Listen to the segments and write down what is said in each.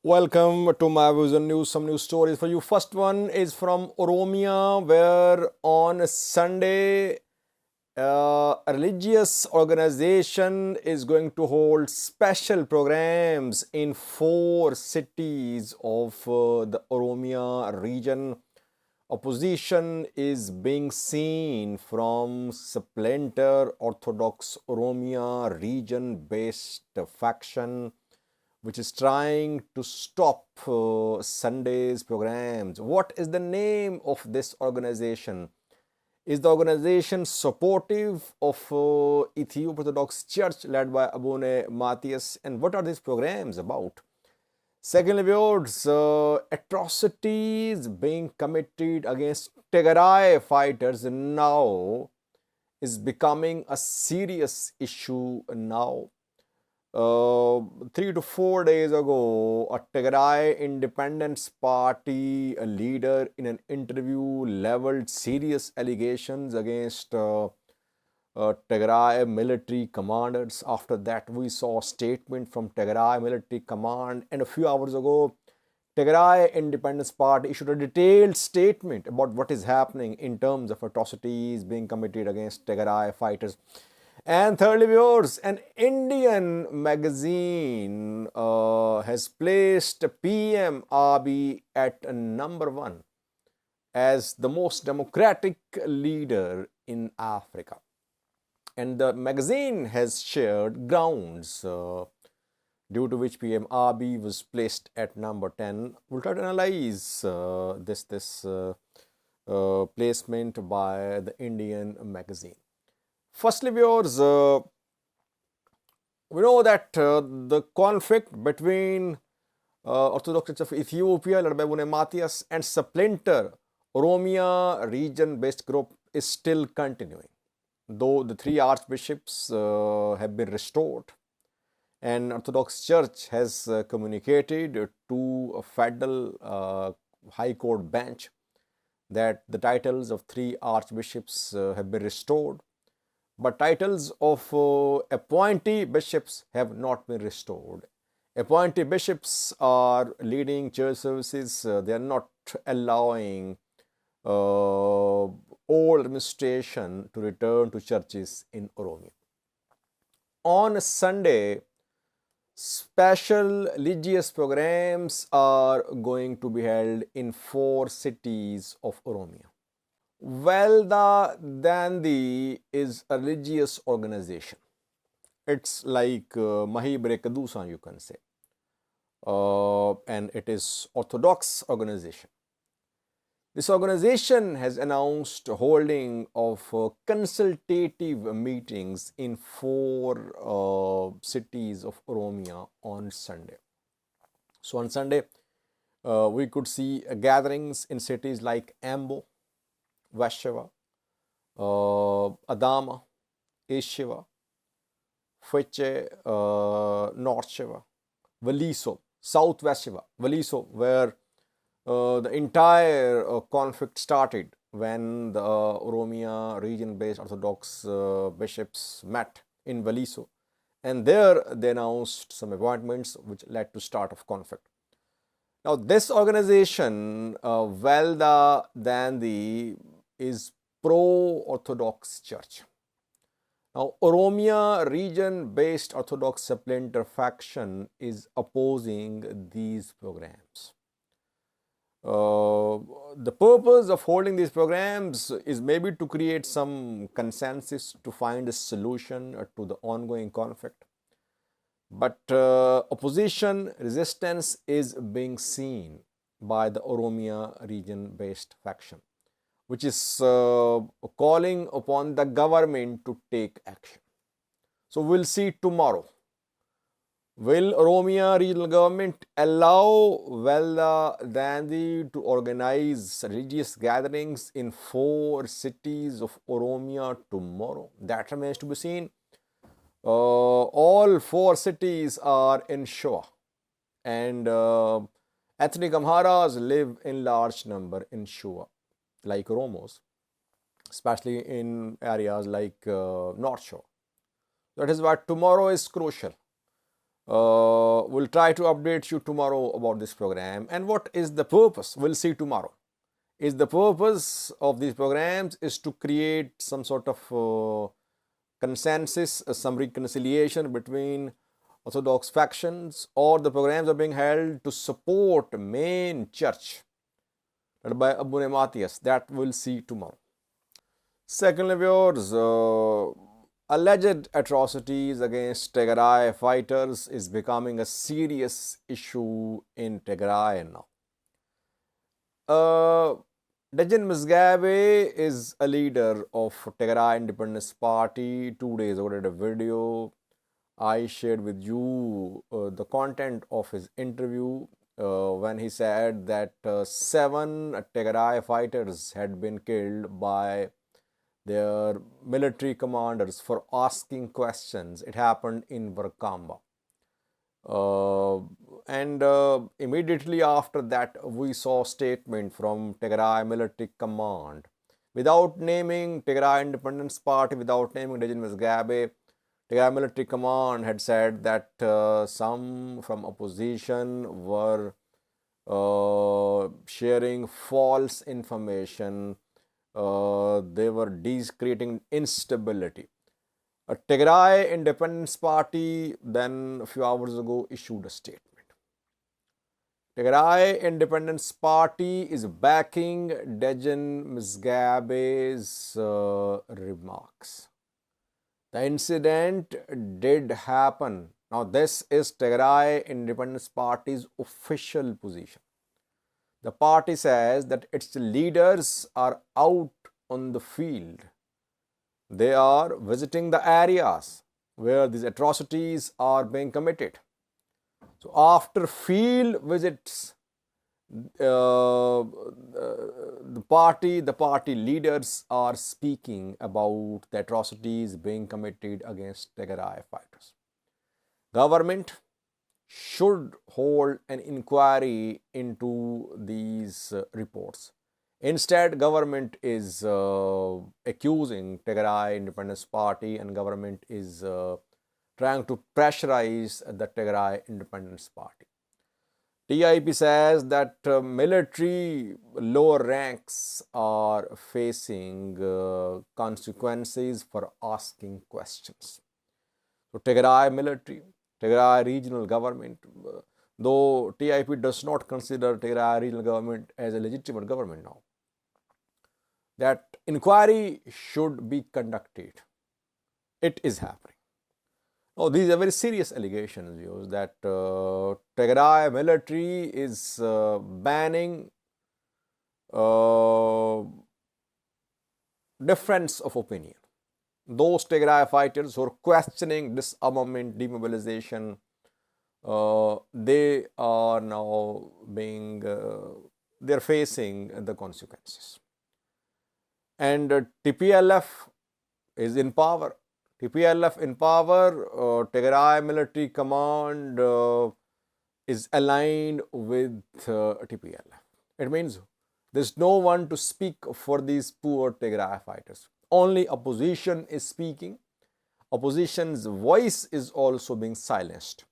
Welcome to my Vision News. Some news stories for you. First one is from Oromia, where on Sunday, a religious organization is going to hold special programs in four cities of the Oromia region. Opposition is being seen from splinter Orthodox Oromia region based faction which is trying to stop Sunday's programs. What is the name of this organization? Is the organization supportive of Ethiopian Orthodox Church led by Abune Matthias? And what are these programs about? Secondly, viewers, atrocities being committed against Tigray fighters now is becoming a serious issue now. 3 to 4 days ago, a Tigray Independence Party leader in an interview leveled serious allegations against Tigray military commanders. After that, we saw a statement from Tigray military command, and a few hours ago, Tigray Independence Party issued a detailed statement about what is happening in terms of atrocities being committed against Tigray fighters. And thirdly, viewers, an Indian magazine has placed PM Abiy at number one as the most democratic leader in Africa. And the magazine has shared grounds due to which PM Abiy was placed at number 10. We'll try to analyze this placement by the Indian magazine. Firstly, viewers, we know that the conflict between Orthodox Church of Ethiopia, led by Abune Matthias, and splinter Oromia region-based group is still continuing, though the three archbishops have been restored, and Orthodox Church has communicated to a federal High Court bench that the titles of three archbishops have been restored. But titles of appointee bishops have not been restored. Appointee bishops are leading church services. They are not allowing old administration to return to churches in Oromia. On Sunday, special religious programs are going to be held in four cities of Oromia. Velda Dandi is a religious organization. It's like Mahibre Kadusa, you can say. And it is Orthodox organization. This organization has announced holding of consultative meetings in four cities of Oromia on Sunday. So on Sunday, we could see gatherings in cities like Ambo, Vashava, Adama, Eshiva, Feche, North Shiva, Valiso, South Vashava, Valiso, where the entire conflict started when the Oromia region-based Orthodox bishops met in Valiso. And there they announced some appointments which led to start of conflict. Now this organization, Velda Dandi, is pro-Orthodox Church. Now, Oromia region-based Orthodox splinter faction is opposing these programs. The purpose of holding these programs is maybe to create some consensus to find a solution to the ongoing conflict. But opposition resistance is being seen by the Oromia region-based faction, which is calling upon the government to take action. So we'll see tomorrow. Will Oromia regional government allow Velda Dandi to organize religious gatherings in four cities of Oromia tomorrow? That remains to be seen. All four cities are in Shoa, and ethnic Amharas live in large number in Shoa, like Oromos, especially in areas like North Shore. That is why tomorrow is crucial. We'll try to update you tomorrow about this program. And what is the purpose? We'll see tomorrow. Is the purpose of these programs is to create some sort of consensus, some reconciliation between Orthodox factions, or the programs are being held to support main church led by Abune Matthias? That we'll see tomorrow. Secondly, viewers, alleged atrocities against Tigray fighters is becoming a serious issue in Tigray now. Dejan Mizgabe is a leader of Tigray Independence Party. 2 days ago, I did a video. I shared with you the content of his interview when he said that 7 Tigray fighters had been killed by their military commanders for asking questions. It happened in Varkamba. And immediately after that, we saw a statement from Tigray military command. Without naming Tigray Independence Party, without naming Dejan Mizgabe, Tigray military command had said that some from opposition were sharing false information. They were creating instability. Tigray Independence Party then a few hours ago issued a statement. Tigray Independence Party is backing Dejan Mizgabe's remarks. The incident did happen. Now, this is Tigray Independence Party's official position. The party says that its leaders are out on the field. They are visiting the areas where these atrocities are being committed. So, after field visits, the party leaders are speaking about the atrocities being committed against Tigray fighters. Government should hold an inquiry into these reports. Instead, government is accusing Tigray Independence Party, and government is trying to pressurize the Tigray Independence Party. TIP says that military lower ranks are facing consequences for asking questions. So Tigray military, Tigray regional government, though TIP does not consider Tigray regional government as a legitimate government now, that inquiry should be conducted. It is happening. Oh, these are very serious allegations, views, that Tigray military is banning difference of opinion. Those Tigray fighters who are questioning disarmament, demobilization, they are now being, they're facing the consequences. And TPLF is in power. TPLF in power, Tigray military command is aligned with TPLF. It means there's no one to speak for these poor Tigray fighters. Only opposition is speaking. Opposition's voice is also being silenced.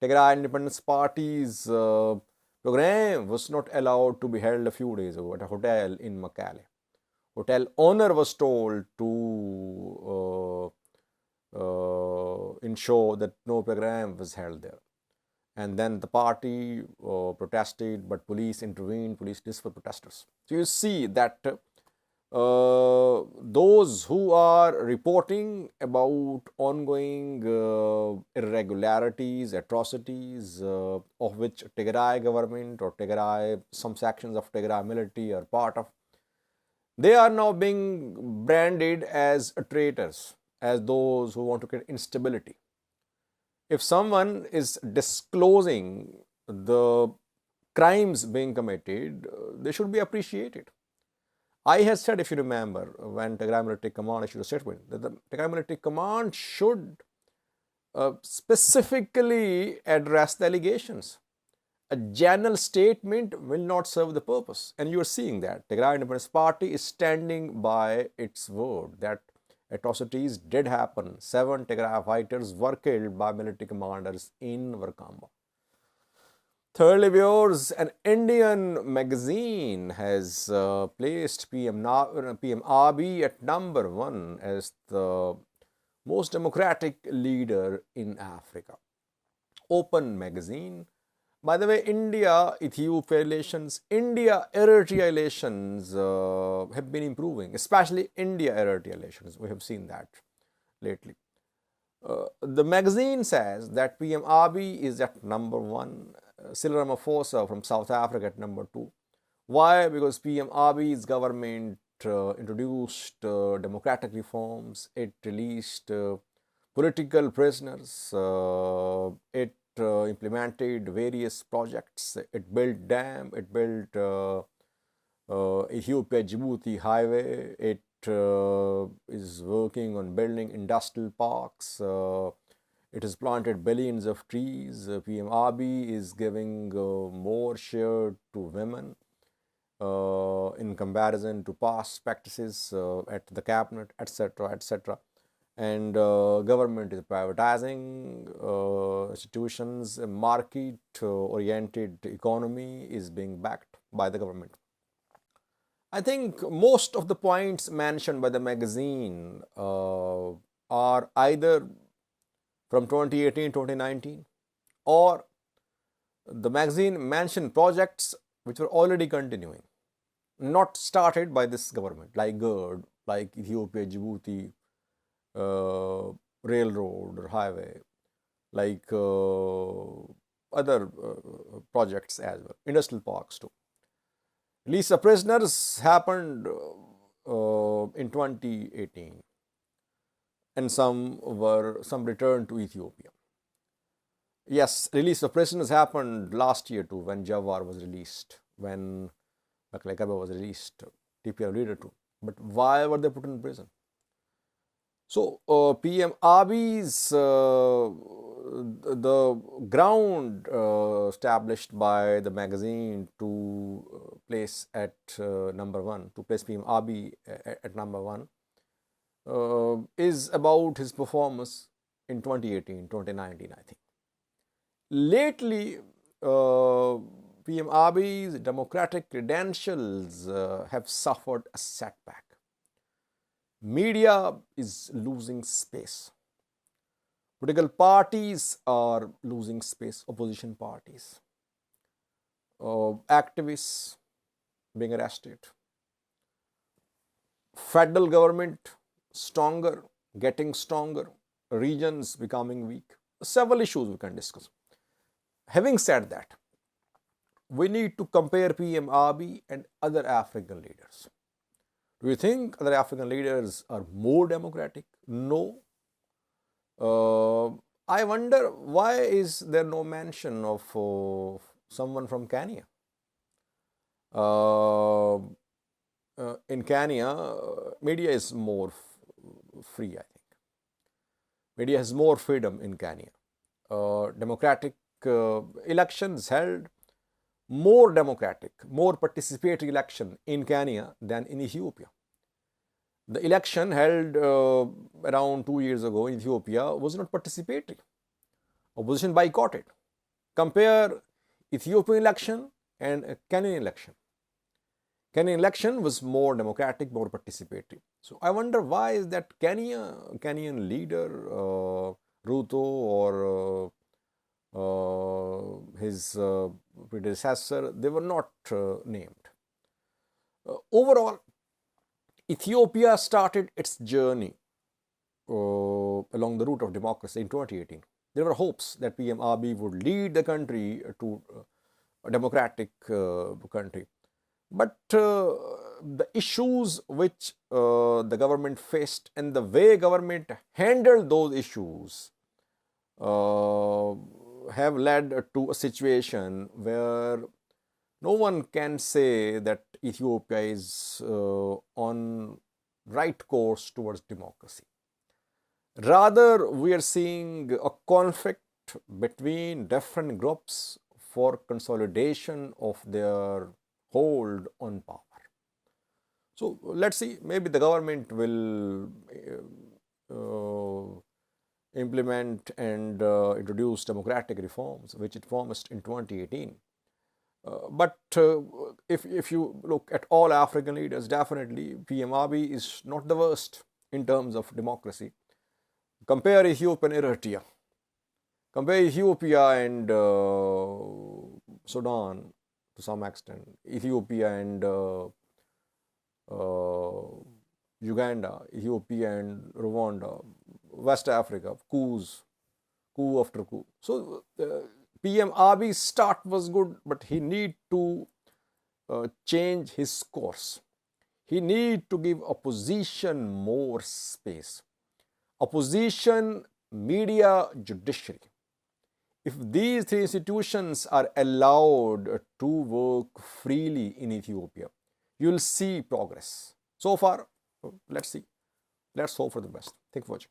Tigray Independence Party's program was not allowed to be held a few days ago at a hotel in Makale. Hotel owner was told to ensure that no program was held there. And then the party protested, but police intervened, police dispersed protesters. So you see that those who are reporting about ongoing irregularities, atrocities, of which Tigray government or Tigray, some sections of Tigray military are part of, they are now being branded as traitors, as those who want to create instability. If someone is disclosing the crimes being committed, they should be appreciated. I had said, if you remember, when Tigray military command issued a statement, that the Tigray military command should specifically address the allegations. A general statement will not serve the purpose. And you are seeing that. Tigray Independence Party is standing by its word that Atrocities did happen. 7 Tigray fighters were killed by military commanders in Warkamba. Thirdly, viewers, an Indian magazine has placed PM Abiy at number 1 as the most democratic leader in Africa. Open magazine. By the way, India-Ethiopia relations, India-Eritrea relations have been improving, especially India-Eritrea relations. We have seen that lately. The magazine says that PM Abiy is at number 1, Cyril Ramaphosa from South Africa at number 2. Why? Because PM Abiy's government introduced democratic reforms, it released political prisoners, it implemented various projects, it built dam, it built Ethiopia-Djibouti highway, it is working on building industrial parks, it has planted billions of trees. PM Abiy is giving more share to women in comparison to past practices at the cabinet, etc., etc. And government is privatizing institutions. A market-oriented economy is being backed by the government. I think most of the points mentioned by the magazine are either from 2018-2019, or the magazine mentioned projects which were already continuing, not started by this government, like GERD, like Ethiopia-Djibouti railroad or highway, like other projects as well, industrial parks too. Release of prisoners happened in 2018, and some returned to Ethiopia. Yes, release of prisoners happened last year too, when Jawar was released, when Maklekaba was released, TPLF leader too. But why were they put in prison? So PM Abiy's the ground established by the magazine to place at number 1, to place PM Abiy at number 1, is about his performance in 2018, 2019, I think. Lately, PM Abiy's democratic credentials have suffered a setback. Media is losing space. Political parties are losing space, opposition parties. Activists being arrested. Federal government stronger, getting stronger, regions becoming weak. Several issues we can discuss. Having said that, we need to compare PM Abiy and other African leaders. Do you think other African leaders are more democratic? No. I wonder, why is there no mention of someone from Kenya? In Kenya, media is more free, I think. Media has more freedom in Kenya. Democratic elections held, more democratic, more participatory election in Kenya than in Ethiopia. The election held around 2 years ago in Ethiopia was not participatory. Opposition boycotted. Compare Ethiopian election and Kenyan election. Kenyan election was more democratic, more participatory. So I wonder, why is that Kenyan leader Ruto or his predecessor, they were not named. Overall, Ethiopia started its journey along the route of democracy in 2018. There were hopes that PM Abiy would lead the country to a democratic country. But the issues which the government faced and the way government handled those issues have led to a situation where no one can say that Ethiopia is on right course towards democracy. Rather, we are seeing a conflict between different groups for consolidation of their hold on power. So let's see, maybe the government will implement and introduce democratic reforms, which it promised in 2018. But if you look at all African leaders, definitely PM Abiy is not the worst in terms of democracy. Compare Ethiopia and Eritrea. Compare Ethiopia and Sudan to some extent. Ethiopia and Uganda, Ethiopia and Rwanda, West Africa, coup after coup. So PM Abiy's start was good, but he need to change his course. He need to give opposition more space. Opposition, media, judiciary. If these three institutions are allowed to work freely in Ethiopia, you will see progress. So far, let's see. Let's hope for the best. Thank you for watching.